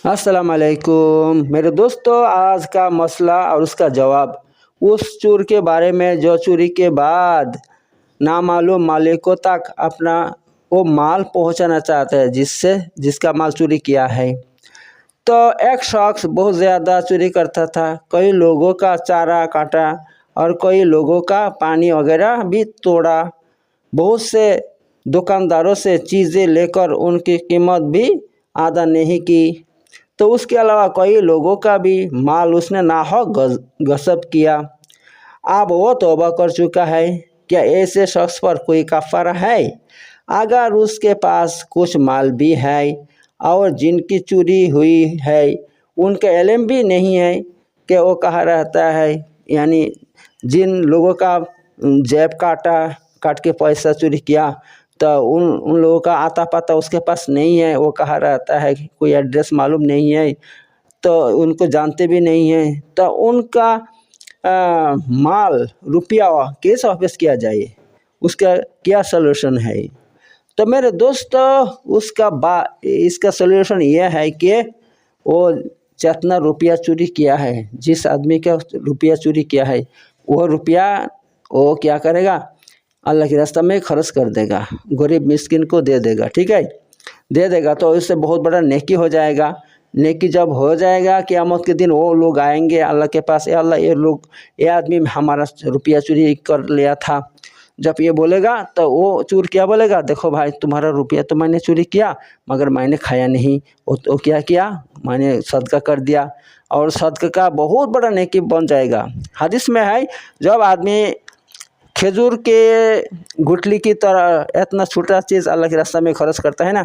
अस्सलाम वालेकुम मेरे दोस्तों, आज का मसला और उसका जवाब। उस चोर के बारे में जो चोरी के बाद नामालूम मालिकों तक अपना वो माल पहुंचाना चाहता है, जिसका माल चोरी किया है। तो एक शख्स बहुत ज़्यादा चोरी करता था, कई लोगों का चारा काटा और कई लोगों का पानी वगैरह भी तोड़ा। बहुत से दुकानदारों से चीज़ें लेकर उनकी कीमत भी अदा नहीं की। तो उसके अलावा कई लोगों का भी माल उसने नाहक गसब किया। अब वो तौबा कर चुका है। क्या ऐसे शख्स पर कोई कफ़ारा है? अगर उसके पास कुछ माल भी है और जिनकी चोरी हुई है उनका इल्म भी नहीं है कि वो कहाँ रहता है, यानी जिन लोगों का जेब काट के पैसा चोरी किया, तो उन लोगों का आता पता उसके पास नहीं है, वो कहाँ रहता है, कोई एड्रेस मालूम नहीं है, तो उनको जानते भी नहीं हैं। तो उनका माल रुपया कैसे वापस किया जाए, उसका क्या सलूशन है? तो मेरे दोस्तों, इसका सलूशन यह है कि वो जितना रुपया चोरी किया है, जिस आदमी का रुपया चोरी किया है, वो रुपया वो क्या करेगा, अल्लाह के रास्ते में खर्च कर देगा, गरीब मिस्किन को दे देगा। ठीक है, दे देगा तो इससे बहुत बड़ा नेकी हो जाएगा। नेकी जब हो जाएगा, क़यामत के दिन वो लोग आएंगे अल्लाह के पास, या अल्लाह ये आदमी हमारा रुपया चोरी कर लिया था। जब ये बोलेगा तो वो चोर क्या बोलेगा, देखो भाई तुम्हारा रुपया तो मैंने चोरी किया मगर मैंने खाया नहीं, वो तो क्या किया, मैंने सदका कर दिया, और सदका का बहुत बड़ा नेकी बन जाएगा। हदीस में है, जब आदमी खजूर के गुठली की तरह इतना छोटा चीज़ अल्लाह के रास्ते में खर्च करता है ना,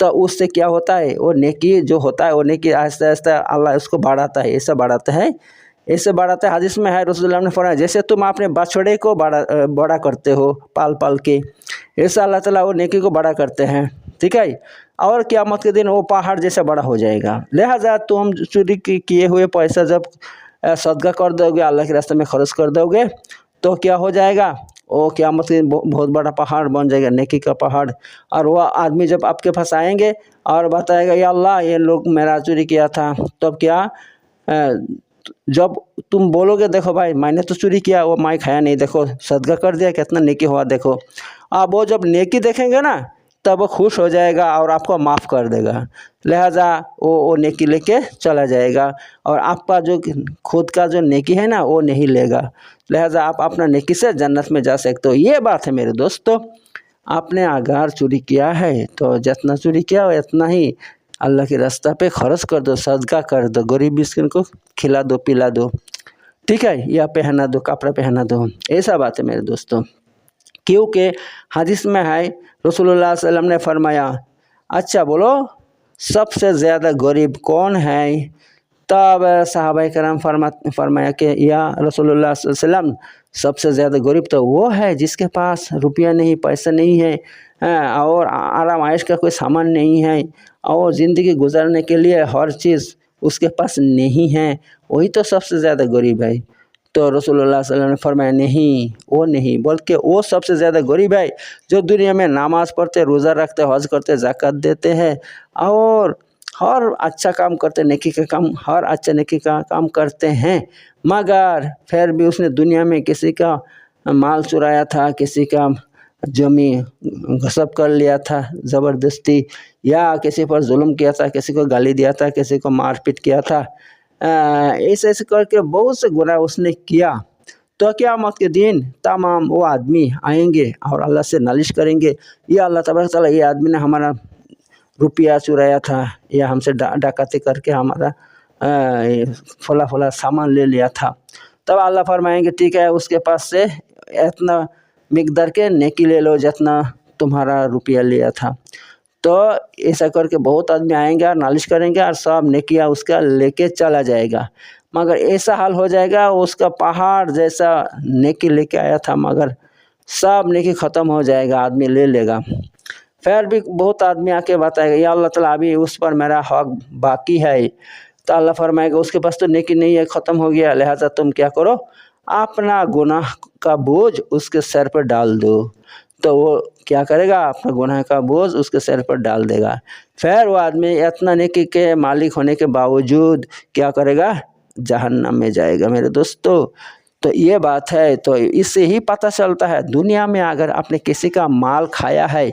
तो उससे क्या होता है, वो नेकी जो होता है वो नेकी आहिस्ता आहिस्ता अल्लाह उसको बढ़ाता है, ऐसा बढ़ाता है, ऐसे बढ़ाता है। हदीस में है, रसूलुल्लाह ने फरमाया, जैसे तुम अपने बछड़े को बड़ा करते हो पाल पाल के, ऐसा अल्लाह ताला वो नेकी को बड़ा करते हैं। ठीक है, और क़यामत के दिन वो पहाड़ जैसा बड़ा हो जाएगा। लिहाजा तुम चोरी किए हुए पैसा जब सदका कर दोगे, अल्लाह के रास्ते में खर्च कर दोगे, तो क्या हो जाएगा, वो क़यामत के दिन बहुत बड़ा पहाड़ बन जाएगा, नेकी का पहाड़। और वह आदमी जब आपके पास आएंगे और बताएगा, या अल्लाह ये लोग मेरा चोरी किया था, तब क्या जब तुम बोलोगे, देखो भाई मैंने तो चोरी किया, वो मैं खाया नहीं, देखो सदका कर दिया, कितना नेकी हुआ देखो। अब वो जब नेकी देखेंगे ना, तब वो खुश हो जाएगा और आपको माफ़ कर देगा। लिहाजा वो नेकी लेके चला जाएगा, और आपका जो खुद का जो नेकी है ना वो नहीं लेगा। लिहाजा आप अपना नेकी से जन्नत में जा सकते हो। ये बात है मेरे दोस्तों। आपने अगर चोरी किया है तो जितना चोरी किया इतना ही अल्लाह के रास्ते पे खर्च कर दो, सदका कर दो, गरीब मिस्किन को खिला दो पिला दो। ठीक है, या पहना दो, कपड़ा पहना दो, ऐसा बात है मेरे दोस्तों। क्योंकि हदीस में है, रसूलुल्लाह सल्लल्लाहु अलैहि वसल्लम ने फरमाया, अच्छा बोलो सबसे ज़्यादा गरीब कौन है? तब सहाबाए करम फरमाया कि या रसूलुल्लाह सल्लल्लाहु अलैहि वसल्लम, सबसे ज़्यादा गरीब तो वो है जिसके पास रुपया नहीं, पैसा नहीं है, और आराम आयश का कोई सामान नहीं है, और ज़िंदगी गुजारने के लिए हर चीज़ उसके पास नहीं है, वही तो सबसे ज़्यादा गरीब है। तो रसूलुल्लाह सल्लल्लाहु अलैहि वसल्लम ने फरमाया, नहीं, वो नहीं, बल्कि वो सबसे ज़्यादा गरीब है जो दुनिया में नमाज़ पढ़ते, रोज़ा रखते, हज करते, ज़कात देते हैं, और हर अच्छा काम करते, नेकी का काम, हर अच्छा नेकी का काम करते हैं, मगर फिर भी उसने दुनिया में किसी का माल चुराया था, किसी का जमी गसब कर लिया था ज़बरदस्ती, या किसी पर जुल्म किया था, किसी को गाली दिया था, किसी को मारपीट किया था, ऐसे ऐसे करके बहुत से गुनाह उसने किया। तो क़यामत के दिन तमाम वो आदमी आएंगे और अल्लाह से नालिश करेंगे, या अल्लाह तबारक तआला, ये आदमी ने हमारा रुपया चुराया था, या हमसे डाकती करके हमारा फला सामान ले लिया था। तब अल्लाह फरमाएंगे, ठीक है, उसके पास से इतना मिक़दार के नेकी ले लो जितना तुम्हारा रुपया लिया था। तो ऐसा करके बहुत आदमी आएंगे और नालिश करेंगे, और सब नेकियां उसका लेके चला जाएगा। मगर ऐसा हाल हो जाएगा, उसका पहाड़ जैसा नेकी लेके आया था, मगर सब नेकी ख़त्म हो जाएगा, आदमी ले लेगा। फिर भी बहुत आदमी आके बताएगा, या अल्लाह ताला अभी उस पर मेरा हक बाकी है। तो अल्लाह फरमाएगा, उसके पास तो नेकी नहीं है, ख़त्म हो गया, लिहाजा तुम क्या करो, अपना गुनाह का बोझ उसके सर पर डाल दो। तो वो क्या करेगा, अपना गुनाह का बोझ उसके सिर पर डाल देगा। फिर वो आदमी इतना नेकी के मालिक होने के बावजूद क्या करेगा, जहन्नम में जाएगा मेरे दोस्तों। तो ये बात है। तो इससे ही पता चलता है, दुनिया में अगर आपने किसी का माल खाया है,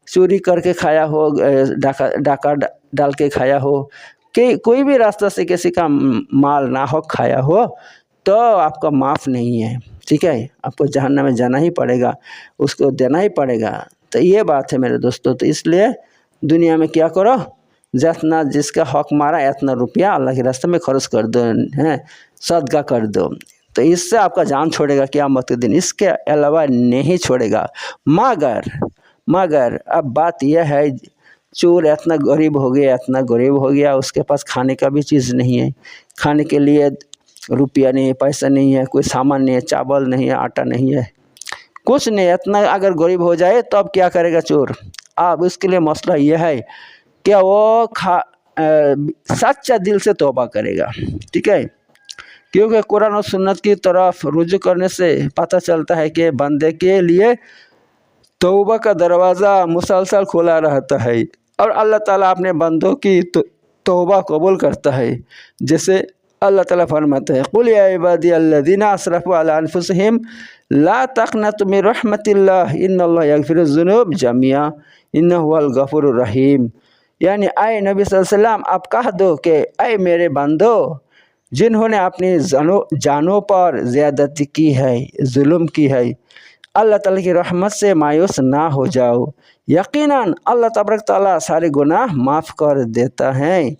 चोरी करके खाया हो, डाका डाल के खाया हो, कि कोई भी रास्ता से किसी का माल ना हो खाया हो, तो आपका माफ़ नहीं है, ठीक है, आपको जहन्नम में जाना ही पड़ेगा, उसको देना ही पड़ेगा। तो ये बात है मेरे दोस्तों। तो इसलिए दुनिया में क्या करो, जितना जिसका हक मारा इतना रुपया अल्लाह के रास्ते में खर्च कर दो, हैं, सदका कर दो। तो इससे आपका जान छोड़ेगा क़यामत के दिन, इसके अलावा नहीं छोड़ेगा। मगर अब बात यह है, चोर इतना गरीब हो गया, इतना गरीब हो गया, उसके पास खाने का भी चीज़ नहीं है, खाने के लिए रुपया नहीं है, पैसा नहीं है, कोई सामान नहीं है, चावल नहीं है, आटा नहीं है, कुछ नहीं। इतना अगर गरीब हो जाए तो अब क्या करेगा चोर। अब उसके लिए मसला यह है कि वो सच्चा दिल से तौबा करेगा, ठीक है, क्योंकि कुरान और सुन्नत की तरफ रुजू करने से पता चलता है कि बंदे के लिए तौबा का दरवाज़ा मुसलसल खुला रहता है और अल्लाह ताला अपने बंदों की तौबा कबूल करता है। जैसे अल्लाह ताला फरमाते हैं, कुल या इबादी अल्लज़ीना असरफ़ू अला अनफुसिहिम ला तक़नतु मिन रहमतिल्लाह इन्नल्लाह यग़फ़िरुज़्ज़ुनूब जमीआ इन्नहु हुवल गफ़ूरुर रहीम। यानी आए नबी सल्लल्लाहु अलैहि वसल्लम, आप कह दो कि ऐ मेरे बंदो, जिन्होंने अपनी जानों पर ज़्यादती की है, जुल्म की है, अल्लाह ताला की रहमत से मायूस ना हो जाओ। यकीनन अल्लाह तबारक तआला सारे गुनाह माफ़ कर देता है,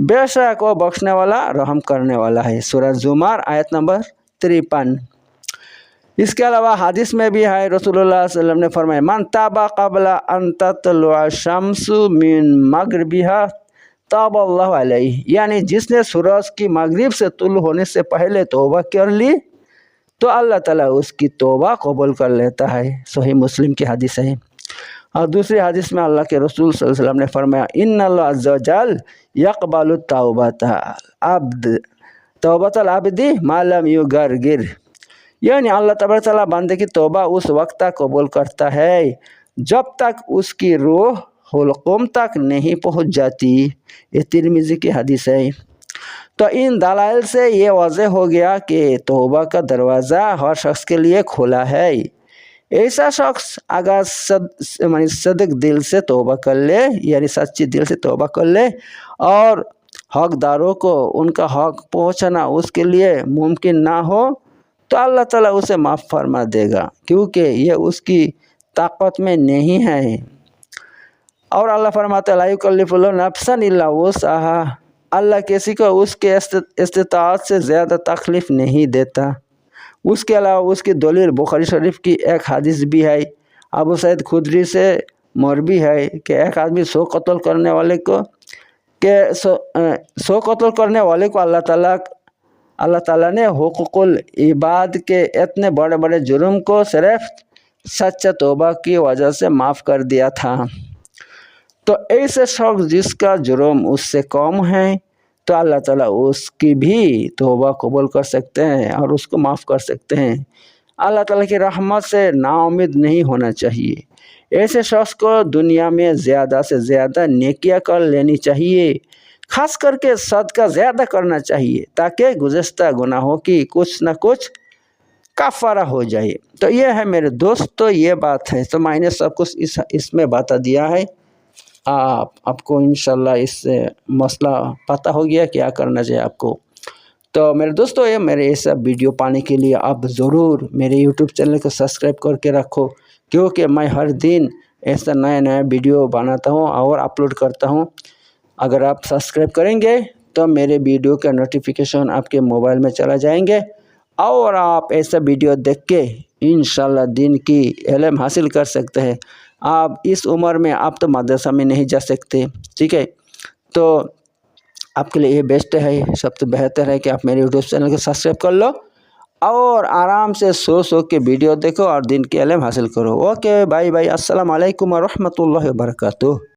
बेशक वो बख्शने वाला रहम करने वाला है। सूरह ज़ुमर आयत नंबर 53। इसके अलावा हदीस में भी है, रसूलुल्लाह सल्लल्लाहु अलैहि वसल्लम ने फरमाया, मन ताबा क़ब्ला अन ततलुअ शम्सु मिन मग़रिबिहा ताबल्लाहु अलैहि। यानी जिसने सूरज की मगरिब से तुलू होने से पहले तौबा कर ली तो अल्लाह ताला उसकी तौबा कबूल कर लेता है। सही मुस्लिम की हदीस है। और दूसरी हदीस में अल्लाह के रसूल सल्लल्लाहु अलैहि वसल्लम ने फरमाया, इन्नल्लाह अज़्ज़ा वजल यक़बालु तौबतल अब्दी मा लम युग़रगिर। यानी अल्लाह तबारक तआला बंदे की तौबा उस वक्त तक कबूल करता है जब तक उसकी रूह हुलकुम तक नहीं पहुंच जाती। ये तिरमिज़ी की हदीस है। तो इन दलाइल से ये वाज़ेह हो गया कि तौबा का दरवाज़ा हर शख्स के लिए खुला है। ऐसा शख्स अगर सदक दिल से तौबा कर ले, यानी सच्ची दिल से तौबा कर ले, और हकदारों को उनका हक पहुंचाना उसके लिए मुमकिन ना हो, तो अल्लाह ताला उसे माफ़ फरमा देगा, क्योंकि ये उसकी ताकत में नहीं है। और अल्लाह फरमाता है, ला युकल्लिफुल्लाहु नफ्सन इल्ला वुसअहा। अल्लाह किसी को उसके इस्तिताअत से ज़्यादा तकलीफ़ नहीं देता। उसके अलावा उसकी दलील बुखारी शरीफ की एक हदीस भी है, अबू सईद खुदरी से मरवी है कि एक आदमी 100 कत्ल करने वाले को अल्लाह ताला ने हुकूकुल इबाद के इतने बड़े बड़े जुर्म को सिर्फ सच्चा तौबा की वजह से माफ़ कर दिया था। तो ऐसे शख्स जिसका जुर्म उससे कम है, तो अल्लाह ताला उसकी भी तौबा कबूल कर सकते हैं और उसको माफ़ कर सकते हैं। अल्लाह ताला की रहमत से नाउम्मीद नहीं होना चाहिए। ऐसे शख्स को दुनिया में ज़्यादा से ज़्यादा नेकियां कर लेनी चाहिए, ख़ास करके सदका ज़्यादा करना चाहिए, ताकि गुज़श्ता गुनाहों की कुछ न कुछ कफ़ारा हो जाए। तो ये है मेरे दोस्त, तो ये बात है। तो मैंने सब कुछ इसमें बता दिया है। आपको इंशाल्लाह इससे मसला पता हो गया क्या करना चाहिए आपको। तो मेरे दोस्तों, ये मेरे ऐसा वीडियो पाने के लिए आप ज़रूर मेरे यूट्यूब चैनल को सब्सक्राइब करके रखो, क्योंकि मैं हर दिन ऐसा नया नया वीडियो बनाता हूँ और अपलोड करता हूँ। अगर आप सब्सक्राइब करेंगे तो मेरे वीडियो का नोटिफिकेशन आपके मोबाइल में चला जाएंगे और आप ऐसा वीडियो देख के इंशाल्लाह दिन की इल्म हासिल कर सकते हैं। आप इस उम्र में आप तो मदरसा में नहीं जा सकते, ठीक है, तो आपके लिए ये बेस्ट है, सबसे बेहतर है कि आप मेरे यूट्यूब चैनल को सब्सक्राइब कर लो और आराम से सो के वीडियो देखो और दिन की इल्म हासिल करो। ओके, बाय बाय, अस्सलाम वालेकुम व रहमतुल्लाहि व बरकातुहू।